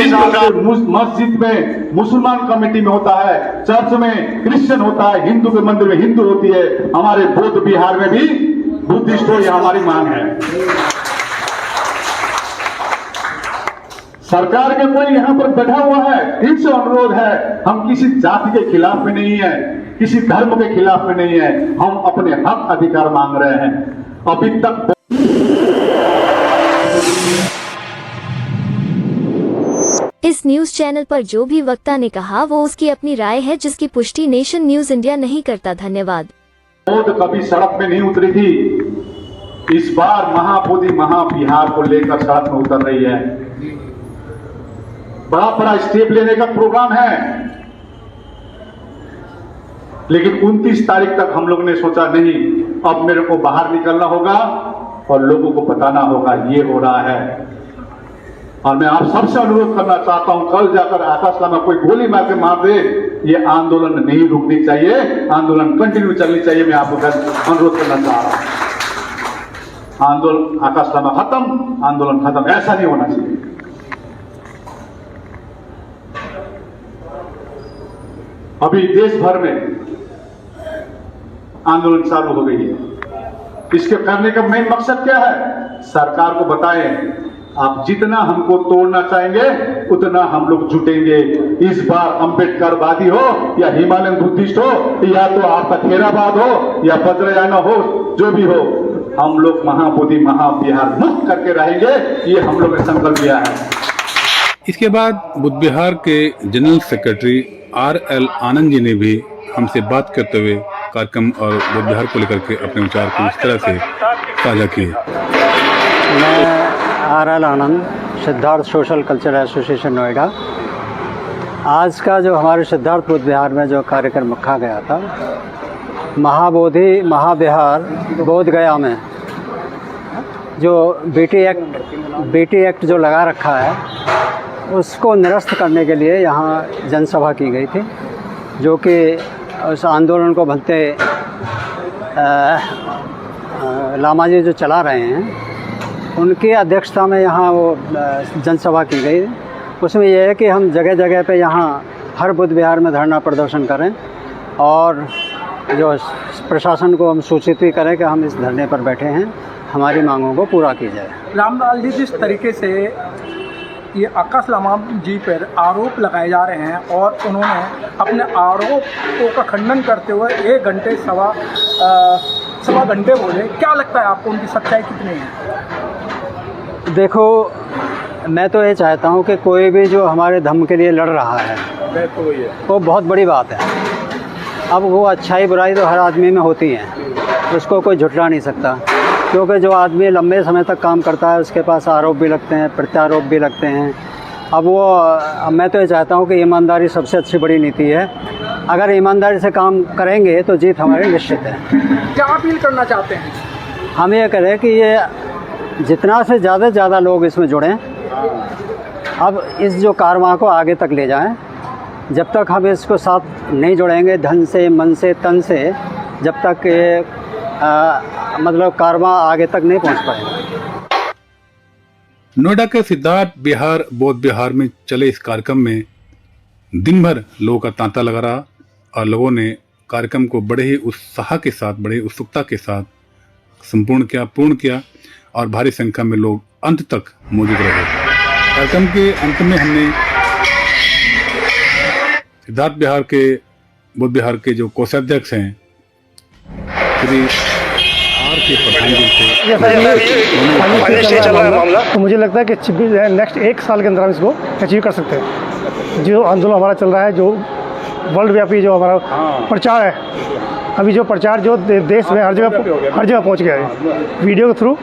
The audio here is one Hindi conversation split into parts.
जिस प्रकार मस्जिद में मुसलमान कमेटी में होता है, चर्च में क्रिश्चियन होता है, हिंदू के मंदिर में हिंदू होती है, हमारे बौद्ध बिहार में भी बुद्धिस्ट हो, यह हमारी मांग है। सरकार के कोई यहाँ पर बैठा हुआ है, फिर से अनुरोध है, हम किसी जाति के खिलाफ में नहीं है, किसी धर्म के खिलाफ में नहीं है, हम अपने हक अधिकार मांग रहे हैं। अभी तक इस न्यूज चैनल पर जो भी वक्ता ने कहा वो उसकी अपनी राय है, जिसकी पुष्टि नेशन न्यूज इंडिया नहीं करता। धन्यवाद। बौद्ध कभी सड़क में नहीं उतरी थी, इस बार महाबोधि महाविहार को लेकर सड़क में उतर रही है। बड़ा बड़ा स्टेप लेने का प्रोग्राम है, लेकिन 29 तारीख तक हम लोग ने सोचा नहीं, अब मेरे को बाहर निकलना होगा और लोगों को बताना होगा ये हो रहा है। और मैं आप सबसे अनुरोध करना चाहता हूं, कल जाकर आकाशला में कोई गोली मार के मार दे, ये आंदोलन नहीं रुकनी चाहिए, आंदोलन कंटिन्यू चलनी चाहिए। मैं आपको अनुरोध करना चाह रहा हूं, आंदोलन आकाशला में खत्म, आंदोलन खत्म, ऐसा नहीं होना चाहिए। अभी देश भर में आंदोलन चालू हो गई है। इसके करने का मेन मकसद क्या है? सरकार को बताएं, आप जितना हमको तोड़ना चाहेंगे उतना हम लोग जुटेंगे। इस बार अंबेडकरवादी हो या हिमालयन बुद्धिस्ट हो या तो आपका थेरावाद हो या वज्रयान हो, जो भी हो, हम लोग महाबोधि महाविहार मुक्त करके रहेंगे, ये हम लोग ने संकल्प लिया है। इसके बाद बुद्ध विहार के general secretary RL Anand ji ने भी हमसे बात करते हुए कार्यक्रम और बुद्ध विहार को लेकर के अपने विचार को इस तरह से साझा किए। मैं RL Anand, Siddharth social culture association Noida. आज का जो हमारे सिद्धार्थ बुद्ध विहार में जो कार्यक्रम रखा गया था, महाबोधि महाविहार बोध गया में जो बेटी एक्ट जो लगा रखा है, उसको निरस्त करने के लिए यहाँ जनसभा की गई थी, जो कि उस आंदोलन को भलते लामा जी जो चला रहे हैं, उनकी अध्यक्षता में यहाँ वो जनसभा की गई। उसमें यह है कि हम जगह जगह पे यहाँ हर बुद्ध विहार में धरना प्रदर्शन करें और जो प्रशासन को हम सूचित भी करें कि हम इस धरने पर बैठे हैं, हमारी मांगों को पूरा की जाए। रामलाल जी, जिस तरीके से ये आकाश लामा जी पर आरोप लगाए जा रहे हैं और उन्होंने अपने आरोपों का खंडन करते हुए 1 घंटे सवा घंटे बोले, क्या लगता है आपको उनकी सच्चाई कितनी है? देखो, मैं तो ये चाहता हूँ कि कोई भी जो हमारे धर्म के लिए लड़ रहा है वो बहुत बड़ी बात है। अब वो अच्छाई बुराई तो हर आदमी में होती है, उसको कोई झुठला नहीं सकता, क्योंकि जो आदमी लंबे समय तक काम करता है उसके पास आरोप भी लगते हैं, प्रत्यारोप भी लगते हैं। अब मैं तो ये चाहता हूँ कि ईमानदारी सबसे अच्छी बड़ी नीति है। अगर ईमानदारी से काम करेंगे तो जीत हमारी निश्चित है। क्या अपील करना चाहते हैं? हम ये करें कि ये जितना से ज़्यादा लोग इसमें जुड़ें, अब इस जो कारवां को आगे तक ले जाएं। जब तक हम इसको साथ नहीं जुड़ेंगे धन से, मन से, तन से, जब तक ये मतलब कारवां आगे तक नहीं पहुंच पाएगा। नोएडा के सिद्धार्थ विहार बौद्ध विहार में चले इस कार्यक्रम में दिन भर लोगों का तांता लगा रहा और लोगों ने कार्यक्रम को बड़े ही उत्साह के साथ, बड़े उत्सुकता के साथ पूर्ण किया और भारी संख्या में लोग अंत तक मौजूद रहे। कार्यक्रम के अंत में हमने सिद्धार्थ विहार के बुद्ध विहार के जो कोषाध्यक्ष हैं श्री आर के प्रधान जी से तो मुझे लगता है कि नेक्स्ट 1 साल के अंदर हम इसको अचीव कर सकते हैं। जो आंदोलन हमारा चल रहा है, जो वर्ल्ड व्यापी जो हमारा प्रचार है, अभी जो प्रचार जो देश में हर जगह पहुंच गया है, मीडिया के थ्रू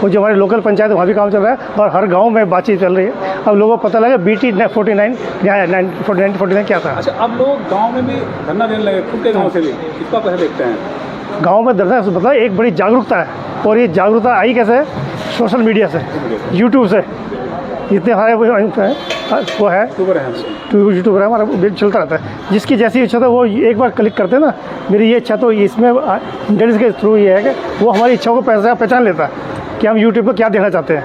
और जो हमारे लोकल पंचायत वहाँ भी काम चल रहा है और हर गांव में बातचीत चल रही है। अब लोगों को पता लगा BT 49 क्या है, 49 क्या था। अच्छा, अब लोग गांव में भी धरना देने लगे, खुद के गांव से भी। इसका कैसे देखते हैं? गांव में धरना मतलब एक बड़ी जागरूकता है, और ये जागरूकता आई कैसे? सोशल मीडिया से, यूट्यूब से। इतने सारे वो है यूट्यूबर है, हमारा चलता रहता है। जिसकी जैसी इच्छा था वो एक बार क्लिक करते हैं ना, मेरी ये इच्छा, तो इसमें इंटरनेट के थ्रू ये है कि वो हमारी इच्छाओं को पहचान लेता है कि हम यूट्यूब पर क्या देखना चाहते हैं।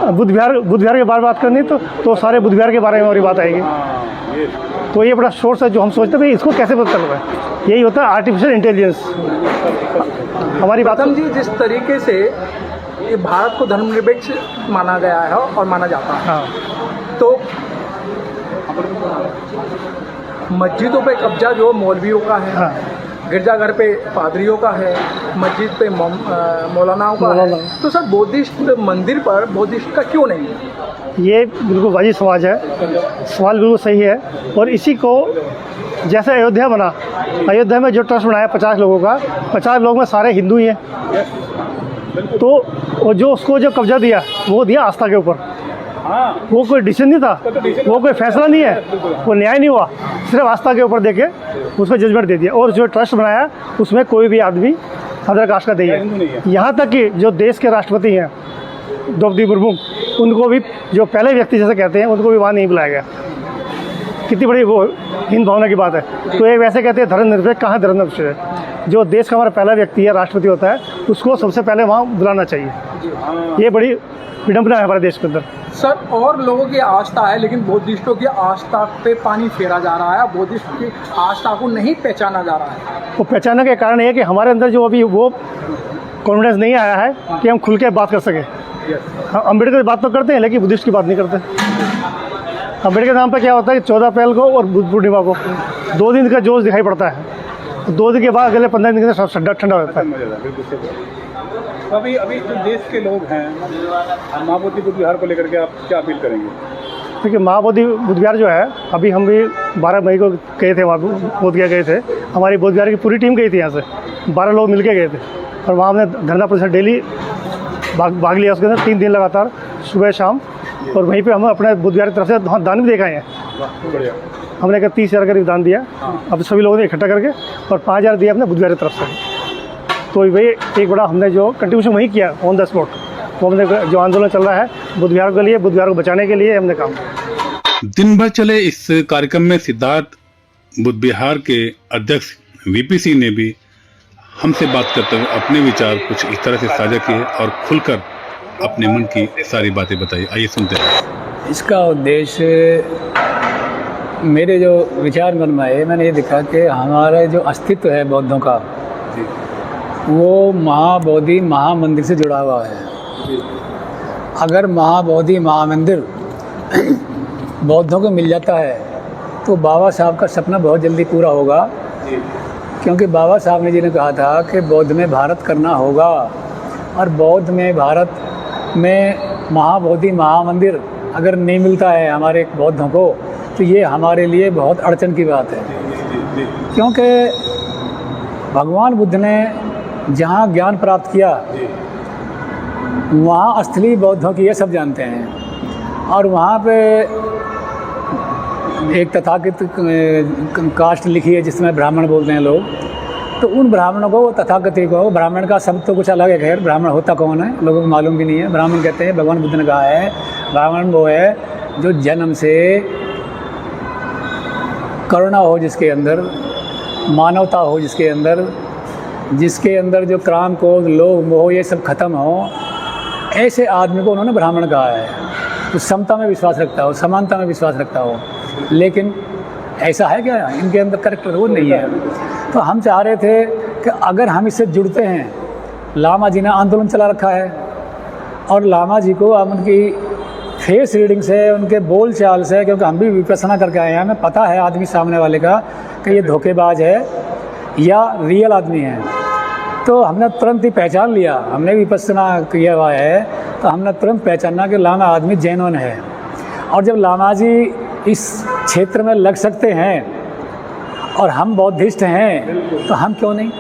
बुद्ध विहार के बारे में बात करनी तो सारे बुद्ध विहार के बारे में हमारी बात आएगी। तो ये बड़ा सोर्स है जो हम सोचते हैं भाई इसको कैसे पता चल रहा है। यही होता है आर्टिफिशियल इंटेलिजेंस। हमारी बात प्रथम जी, जिस तरीके से ये भारत को धर्मनिरपेक्ष माना गया है और माना जाता है, हाँ तो मस्जिदों पे कब्जा जो मौलवियों का है, हाँ गिरजाघर पे पादरियों का है, मस्जिद पे मौलानाओं का है, तो सर बुद्धिस्ट मंदिर पर बुद्धिस्ट का क्यों नहीं है? ये बिल्कुल वाजिब सवाल है, सवाल बिल्कुल सही है। और इसी को जैसे अयोध्या बना, अयोध्या में जो ट्रस्ट बनाया 50 लोगों का, 50 लोग में सारे हिंदू ही हैं। तो वो जो उसको जो कब्जा दिया वो दिया आस्था के ऊपर। वो कोई डिसीजन नहीं था, वो कोई फैसला नहीं है, वो न्याय नहीं हुआ, सिर्फ आस्था के ऊपर देके उसको जजमेंट दे दिया। और जो ट्रस्ट बनाया उसमें कोई भी आदमी अदर कास्ट का नहीं है। यहाँ तक कि जो देश के राष्ट्रपति हैं द्रौपदी मुर्मू, उनको भी जो पहले व्यक्ति जैसे कहते हैं उनको भी वहाँ नहीं बुलाया गया। कितनी बड़ी वो हिंद भावना की बात है। तो ये वैसे कहते हैं धर्मनिरपेक्ष, कहाँ धर्मनिरपेक्ष है? जो देश का हमारा पहला व्यक्ति है, राष्ट्रपति होता है, उसको सबसे पहले वहाँ बुलाना चाहिए। ये बड़ी विडम्बना है हमारे देश के अंदर। सर, और लोगों की आस्था है लेकिन बुद्धिस्टों की आस्था पे पानी फेरा जा रहा है, बुद्धिस्ट की आस्था को नहीं पहचाना जा रहा है। वो पहचानने के कारण ये है कि हमारे अंदर जो अभी वो कॉन्फिडेंस नहीं आया है कि हम खुल के बात कर सकें। हम अम्बेडकर की बात तो करते हैं लेकिन बुद्धिस्ट की बात नहीं करते। अम्बेडकर नाम पर क्या होता है कि 14 अप्रैल को और बुद्ध पूर्णिमा को 2 दिन का जोश दिखाई पड़ता है। 2 दिन के बाद अगले 15 दिन के अंदर सब ठंडा हो जाता है। अभी जो देश के लोग हैं महाबोधि बुद्ध विहार को लेकर के आप क्या अपील करेंगे? देखिए, महाबोधि बुद्ध विहार जो है, अभी हम भी 12 मई को गए थे, वहाँ बोध गया गए थे। हमारी बोध विहार की पूरी टीम गई थी, यहाँ से 12 लोग मिल के गए थे। और वहाँ हमने धरना प्रदर्शन डेली भाग लिया उसके अंदर 3 दिन लगातार, सुबह शाम। और वहीं पे हम अपने बुद्ध विहार की तरफ से दान भी देखाए हैं। बढ़िया। हमने 30,000 करीब दान दिया। अब सभी लोगों ने इकट्ठा करके, और 5,000 दिया अपने बुद्ध विहार की तरफ से। तो वही एक बड़ा हमने जो कंट्रीब्यूशन वही किया ऑन द स्पॉट। वो हमने जो आंदोलन चल रहा है बुद्ध विहार के लिए, बुद्ध विहार को बचाने के लिए हमने काम। दिन भर चले इस कार्यक्रम में सिद्धार्थ बुद्ध विहार के अध्यक्ष वीपी सिंह ने भी हमसे बात करते हुए अपने विचार कुछ इस तरह से साझा किए और खुलकर अपने मन की सारी बातें बताई। आइए सुनते हैं। इसका उद्देश्य मेरे जो विचार मन में है, मैंने ये देखा कि हमारा जो अस्तित्व है बौद्धों का, वो महाबोधि महामंदिर से जुड़ा हुआ है। अगर महाबोधि महामंदिर बौद्धों को मिल जाता है तो बाबा साहब का सपना बहुत जल्दी पूरा होगा। क्योंकि बाबा साहब ने जी ने कहा था कि बौद्ध में भारत करना होगा, और बौद्ध में भारत में महाबोधि महामंदिर अगर नहीं मिलता है हमारे बौद्धों को, तो ये हमारे लिए बहुत अड़चन की बात है। क्योंकि भगवान बुद्ध ने जहाँ ज्ञान प्राप्त किया वहाँ असली बौद्धों की ये सब जानते हैं। और वहाँ पे एक तथाकथित कास्ट लिखी है जिसमें ब्राह्मण बोलते हैं लोग। तो उन ब्राह्मणों को, तथाकथित को, ब्राह्मण का शब्द तो कुछ अलग है, खैर ब्राह्मण होता कौन है लोगों को मालूम भी नहीं है। ब्राह्मण कहते हैं, भगवान बुद्ध ने कहा है ब्राह्मण वो है जो जन्म से करुणा हो जिसके अंदर, मानवता हो जिसके अंदर जो काम क्रोध लोभ मोह ये सब खत्म हो, ऐसे आदमी को उन्होंने ब्राह्मण कहा है। तो समता में विश्वास रखता हो, समानता में विश्वास रखता हो। लेकिन ऐसा है क्या इनके अंदर? करेक्टर वो नहीं है। तो हम चाह रहे थे कि अगर हम इससे जुड़ते हैं, लामा जी ने आंदोलन चला रखा है, और लामा जी को हम उनकी फेस रीडिंग से, उनके बोल चाल से, क्योंकि हम भी विपස්සना करके आए हैं, हमें पता है आदमी सामने वाले का कि ये धोखेबाज है या रियल आदमी है। तो हमने तुरंत ही पहचान लिया, हमने विपස්සना किया हुआ है, तो हमने तुरंत पहचाना कि लामा आदमी जैनोन है। और जब लामा जी इस क्षेत्र में लग सकते हैं और हम बौद्धिस्ट हैं, तो हम क्यों नहीं?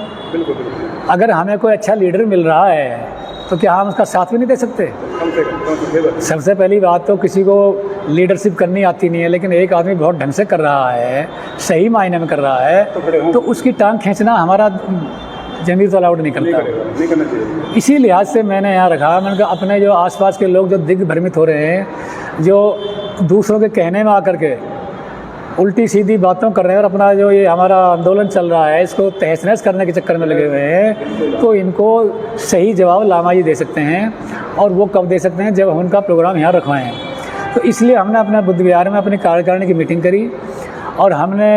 अगर हमें कोई अच्छा लीडर मिल रहा है तो क्या हम उसका साथ भी नहीं दे सकते? सबसे पहली बात तो किसी को लीडरशिप करनी आती नहीं है, लेकिन एक आदमी बहुत ढंग से कर रहा है, सही मायने में कर रहा है, तो उसकी टांग खींचना हमारा जमीर तो अलाउड नहीं करता। इसी लिहाज से मैंने यहाँ रखा। मैंने कहा अपने जो आसपास के लोग जो दिग्भ्रमित हो रहे हैं, जो दूसरों के कहने में आकर के उल्टी सीधी बातों कर रहे हैं और अपना जो ये हमारा आंदोलन चल रहा है इसको तहस नहस करने के चक्कर में लगे हुए हैं, तो इनको सही जवाब लामा जी दे सकते हैं। और वो कब दे सकते हैं? जब हम उनका प्रोग्राम यहाँ रखवाएं। तो इसलिए हमने अपने बुद्ध विहार में अपनी कार्यकारिणी की मीटिंग करी और हमने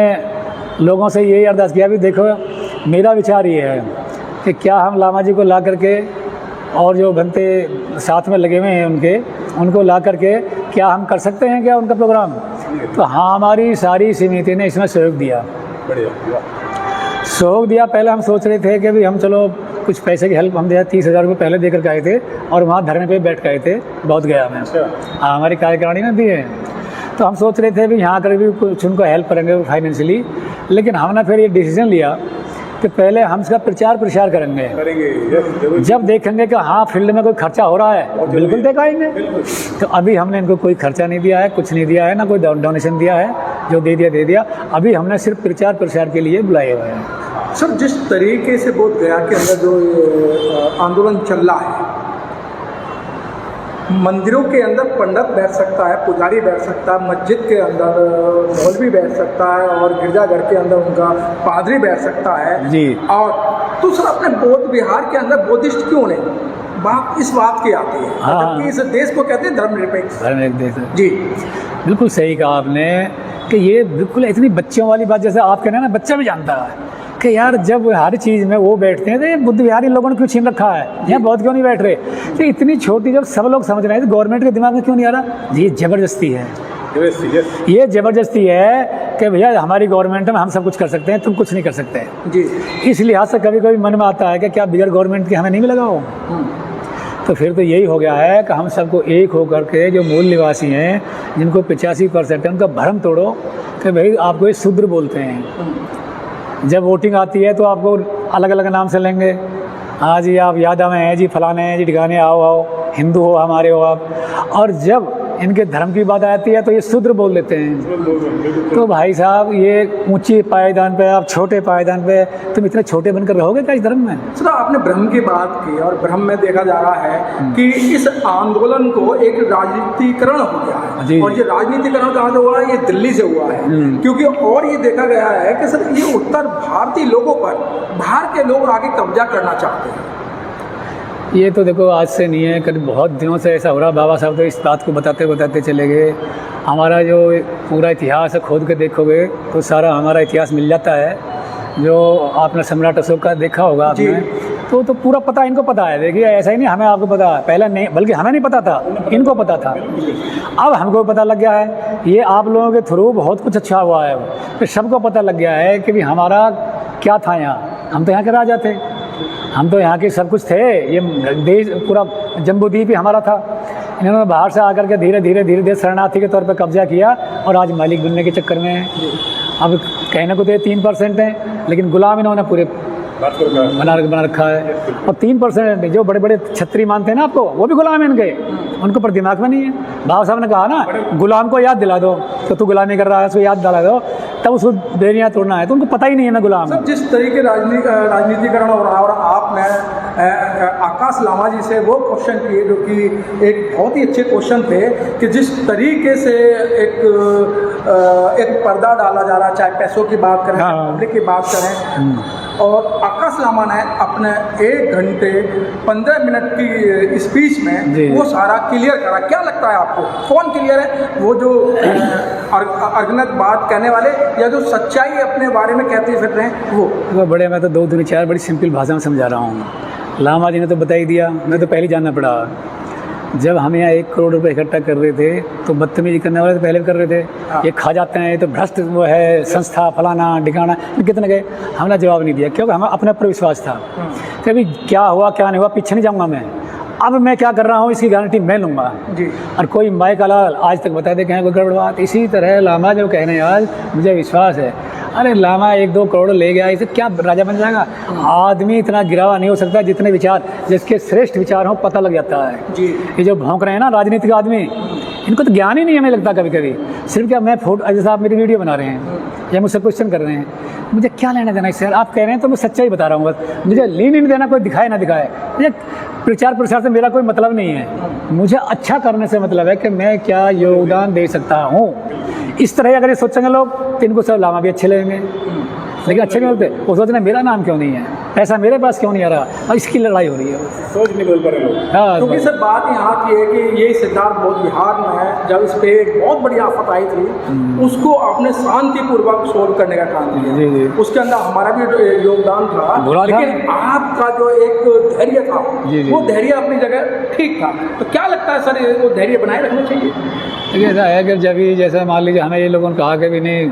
लोगों से यही अरदास किया भी देखो मेरा विचार ये है कि क्या हम लामा जी को ला करके और जो बनते साथ में लगे हुए हैं उनको ला करके क्या हम कर सकते हैं क्या उनका प्रोग्राम? तो हाँ, हमारी सारी समिति ने इसमें सहयोग दिया। सहयोग दिया। पहले हम सोच रहे थे कि भी हम चलो कुछ पैसे की हेल्प हम दिया, 30,000 रुपये पहले दे करके आए थे और वहाँ धरने पे बैठ के आए थे बहुत गया में। हाँ, हमारी कार्यकारिणी ने दिए। तो हम सोच रहे थे भी यहाँ कर भी कुछ उनको हेल्प करेंगे फाइनेंशियली, लेकिन हमने फिर ये डिसीजन लिया कि पहले हम इसका प्रचार प्रसार करेंगे। जब देखेंगे कि हाँ फील्ड में कोई खर्चा हो रहा है बिल्कुल दिखाएंगे। तो अभी हमने इनको कोई खर्चा नहीं दिया है, कुछ नहीं दिया है, ना कोई डोनेशन दिया है, जो दे दिया। अभी हमने सिर्फ प्रचार प्रसार के लिए बुलाए हुए हैं। सर, जिस तरीके से बोध गया के अंदर जो आंदोलन चल रहा है, मंदिरों के अंदर पंडित बैठ सकता है, पुजारी बैठ सकता है, मस्जिद के अंदर मौलवी बैठ सकता है और गिरजाघर के अंदर उनका पादरी बैठ सकता है जी। और तो सर अपने बौद्ध विहार के अंदर बौद्धिस्ट क्यों नहीं? बात इस बात की आती है। हाँ। कि इस देश को कहते हैं धर्मनिरपेक्ष देश है। जी बिल्कुल सही कहा आपने कि ये बिल्कुल इतनी बच्चों वाली बात, जैसे आप कह रहे हैं ना, बच्चा भी जानता है कि यार जब हर चीज़ में वो बैठते हैं तो ये बुद्ध विहारी लोगों ने क्यों छीन रखा है, यहाँ बहुत क्यों नहीं बैठ रहे? तो इतनी छोटी जब सब लोग समझ रहे हैं तो गवर्नमेंट के दिमाग में क्यों नहीं आ रहा? ये ज़बरदस्ती है, ये ज़बरदस्ती है कि भैया हमारी गवर्नमेंट में हम सब कुछ कर सकते हैं, तुम कुछ नहीं कर सकते जी। इस लिहाज से कभी कभी मन में आता है कि क्या बिगड़ गवर्नमेंट के हमें नहीं मिलेगा वो? तो फिर तो यही हो गया है कि हम सबको एक होकर के जो मूल निवासी हैं, जिनको 85% है, उनका भ्रम तोड़ो कि भाई आपको ये शूद्र बोलते हैं। जब वोटिंग आती है तो आपको अलग अलग नाम से लेंगे, हाँ जी आप यादव हैं जी, फलाने हैं जी, ठिकाने, आओ हिंदू हो हमारे हो आप। और जब इनके धर्म की बात आती है तो ये शूद्र बोल देते हैं। तो भाई साहब ये ऊंची पायदान पे, आप छोटे पायदान पे, तुम इतने छोटे बनकर रहोगे क्या इस धर्म में? सर आपने भ्रम की बात की और भ्रम में देखा जा रहा है कि इस आंदोलन को एक राजनीतिकरण हो गया है। और ये राजनीतिकरण कहाँ से हुआ है? ये दिल्ली से हुआ है। क्योंकि और ये देखा गया है कि सर ये उत्तर भारतीय लोगों पर बाहर के लोग आगे कब्जा करना चाहते हैं। ये तो देखो आज से नहीं है, कभी बहुत दिनों से ऐसा हो रहा। बाबा साहब तो इस बात को बताते बताते चले गए। हमारा जो पूरा इतिहास है खोद के देखोगे तो सारा हमारा इतिहास मिल जाता है। जो आपने सम्राट अशोक का देखा होगा आपने, तो पूरा पता इनको पता है। देखिए ऐसा ही नहीं हमें आपको पता है, पहले नहीं, बल्कि हमें नहीं पता था, इनको पता था। अब हमको पता लग गया है। ये आप लोगों के थ्रू बहुत कुछ अच्छा हुआ है, तो सबको पता लग गया है कि भी हमारा क्या था यहाँ। हम तो यहाँ के राजा थे, हम तो यहाँ के सब कुछ थे। ये देश पूरा जम्बूद्वीप ही हमारा था। इन्होंने बाहर से आकर के धीरे धीरे शरणार्थी के तौर पर कब्जा किया और आज मालिक बनने के चक्कर में अब कहने को तो 3% हैं, लेकिन गुलाम इन्होंने पूरे बना रखा है। और 3% जो बड़े बड़े छत्री मानते हैं ना आपको, वो भी गुलाम है इनके, उनको पर दिमाग में नहीं है। बाबा साहब ने कहा ना, गुलाम को याद दिला दो तो तू गुलामी कर रहा है, उसको याद दिला दो तब उसको बेरियाँ तोड़ना है। तो उनको पता ही नहीं है ना गुलाम। सब जिस तरीके राजनीतिकरण हो रहा है, और आपने आकाश लामा जी से वो क्वेश्चन किए जो कि एक बहुत ही अच्छे क्वेश्चन थे कि जिस तरीके से एक पर्दा डाला जा रहा है, चाहे पैसों की बात करें, पब्लिक की बात करें, और आकाश लामा ने अपने 1 घंटे 15 मिनट की स्पीच में वो सारा क्लियर करा। क्या लगता है आपको कौन क्लियर है? वो जो अगनत बात कहने वाले या जो सच्चाई अपने बारे में कहते फिर रहे हैं वो बड़े? मैं तो 2 दूनी 4 बड़ी सिंपल भाषा में समझा रहा हूँ। लामा जी ने तो बता ही दिया, मैं तो पहले जानना पड़ा। जब हम यहाँ 1 करोड़ रुपए इकट्ठा कर रहे थे तो बदतमीजी करने वाले तो पहले भी कर रहे थे। ये खा जाते हैं, ये तो भ्रष्ट वो है संस्था फलाना ठिकाना, कितने गए। हमने जवाब नहीं दिया क्योंकि हमें अपने ऊपर विश्वास था कि अभी क्या हुआ क्या नहीं हुआ पीछे नहीं जाऊँगा मैं। अब मैं क्या कर रहा हूँ इसकी गारंटी मैं लूँगा जी। और कोई माई का लाल आज तक बता दे कहीं कोई गड़बड़ बात। इसी तरह लामा जो कह रहे हैं आज, मुझे विश्वास है। अरे लामा 1-2 करोड़ ले गया, इसे क्या राजा बन जाएगा? आदमी इतना गिरा हुआ नहीं हो सकता। जितने विचार, जिसके श्रेष्ठ विचार हो पता लग जाता है जी। ये जो भौंक रहे हैं ना राजनीतिक आदमी, इनको तो ज्ञान ही नहीं हमें लगता कभी कभी। सिर्फ क्या मैं फोटो, जैसे आप मेरी वीडियो बना रहे हैं या मुझसे क्वेश्चन कर रहे हैं, मुझे क्या लेना देना इससे? आप कह रहे हैं तो मैं सच्चाई बता रहा हूँ बस। मुझे लीन नहीं देना, कोई दिखाए ना दिखाए। मुझे प्रचार प्रसार से मेरा कोई मतलब नहीं है। मुझे अच्छा करने से मतलब है कि मैं क्या योगदान दे सकता हूँ। इस तरह अगर ये सोचेंगे लोग तो इनको सब लामा भी अच्छे लगेंगे, लेकिन अच्छे नहीं होते। वो सोचते हैं मेरा नाम क्यों नहीं है, पैसा मेरे पास क्यों नहीं आ रहा, और इसकी लड़ाई हो रही है। सोच नहीं बोल पा रहे लोग। हाँ, क्योंकि सर बात यहाँ की है कि ये सिद्धार्थ बौद्ध विहार में जब इस पे एक बहुत बड़ी आफत आई थी, उसको आपने शांतिपूर्वक सोल्व करने का काम किया। जी, जी। उसके अंदर हमारा भी योगदान था, बुरा था। लेकिन आपका जो एक धैर्य था, जी, जी। वो धैर्य अपनी जगह ठीक था। तो क्या लगता है सर, वो धैर्य बनाए रखना चाहिए? देखिए ऐसा है कि जब भी जैसे मान लीजिए हमें ये लोगों ने कहा कि भी नहीं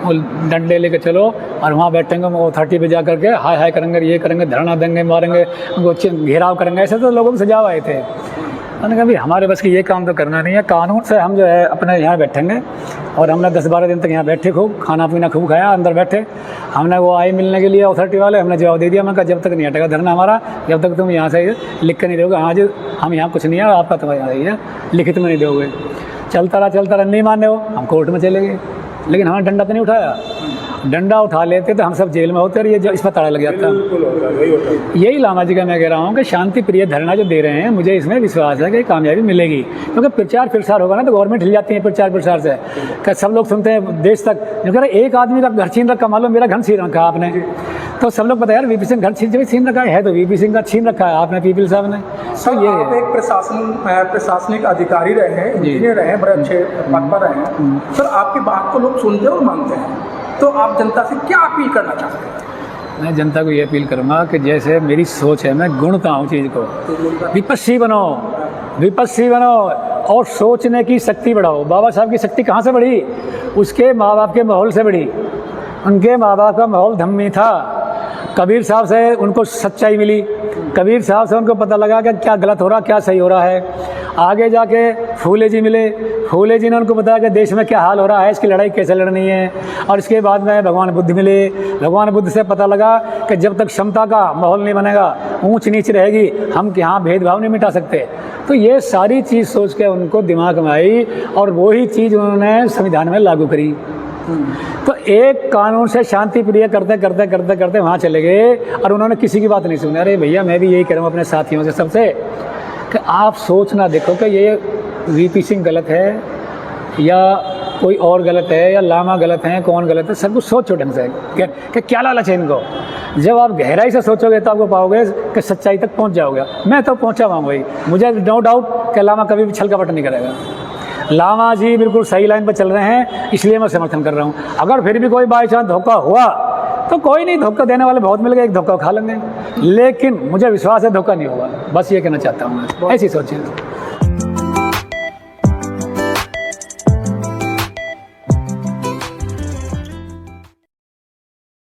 वो डंडे लेके चलो और वहाँ बैठेंगे वो 30 पे जा करके हाय हाय करेंगे, ये करेंगे, धरना देंगे, मारेंगे, उनको घेराव करेंगे, ऐसे तो लोगों से जाओ आए थे। मैंने कहा भाई हमारे बस की ये काम तो करना नहीं है, कानून से हम जो है अपने यहाँ बैठेंगे। और हमने 10-12 दिन तक यहाँ बैठे, खूब खाना पीना खूब खाया, अंदर बैठे। हमने वो आए मिलने के लिए अथॉरिटी वाले, हमने जवाब दे दिया, मैं कहा जब तक नहीं हटेगा धरना हमारा, जब तक तुम यहाँ से लिख कर नहीं दोगे, हाँ जी हम यहाँ कुछ नहीं है, आपका तो यहाँ है लिखित में नहीं दोगे। चलता रहा नहीं माने हो, हम कोर्ट में चले गए, लेकिन हमें डंडा तो नहीं उठाया। डंडा उठा लेते तो हम सब जेल में होते और ये इस पर ताला लग जाता। यही लामा जी का मैं कह रहा हूँ कि शांति प्रिय धरना जो दे रहे हैं, मुझे इसमें विश्वास है कि कामयाबी मिलेगी, क्योंकि प्रचार प्रसार होगा ना तो गवर्नमेंट हिल जाती है प्रचार प्रसार से। कि सब लोग सुनते हैं देश तक, जो कह रहे एक आदमी का घर छीन रखा, मान लो मेरा घर छीन रखा आपने, तो सब लोग पता यार वीपी सिंह घर छीन रखा है तो वीपी सिंह का छीन रखा है आपने, पीपल साहब ने। तो ये आप एक प्रशासनिक अधिकारी रहे हैं, इंजीनियर रहे हैं, बड़े अच्छे पद पर रहे हैं सर, आपकी बात को लोग सुनते हैं और मानते हैं, तो आप जनता से क्या अपील करना चाहते हैं? मैं जनता को ये अपील करूँगा कि जैसे मेरी सोच है, मैं गुणता हूँ चीज़ को, विपक्षी बनो, विपक्षी बनो और सोचने की शक्ति बढ़ाओ। बाबा साहब की शक्ति कहाँ से बढ़ी? उसके माँ बाप के माहौल से बढ़ी। उनके माँ बाप का माहौल धम्मी था। कबीर साहब से उनको सच्चाई मिली, कबीर साहब से उनको पता लगा कि क्या गलत हो रहा क्या सही हो रहा है। आगे जाके फूले जी मिले, फूले जी ने उनको बताया कि देश में क्या हाल हो रहा है, इसकी लड़ाई कैसे लड़नी है। और इसके बाद में भगवान बुद्ध मिले, भगवान बुद्ध से पता लगा कि जब तक क्षमता का माहौल नहीं बनेगा, ऊंच नीच रहेगी, हम यहाँ भेदभाव नहीं मिटा सकते। तो ये सारी चीज़ सोच के उनको दिमाग में आई और वही चीज़ उन्होंने संविधान में लागू करी। तो एक कानून से शांति प्रिय करते करते करते करते वहाँ चले गए और उन्होंने किसी की बात नहीं सुनी। अरे भैया मैं भी यही कह रहा हूँ अपने साथियों से सबसे कि आप सोचना देखो कि ये वीपी सिंह गलत है या कोई और गलत है या लामा गलत है, कौन गलत है, सब कुछ सोचो ढंग से कि क्या लालच है इनको। जब आप गहराई से सोचोगे तो आपको पाओगे कि सच्चाई तक पहुँच जाओगे। मैं तो पहुँचा हुआ भाई, मुझे नो डाउट कि लामा कभी भी छल कपट नहीं करेगा। लामा जी बिल्कुल सही लाइन पर चल रहे हैं, इसलिए मैं समर्थन कर रहा हूँ। अगर फिर भी कोई बाई चांस धोखा हुआ तो कोई नहीं, धोखा देने वाले बहुत मिल गए, एक धोखा खा लेंगे, लेकिन मुझे विश्वास है धोखा नहीं होगा। बस ये कहना चाहता हूँ मैं, ऐसी सोचिए।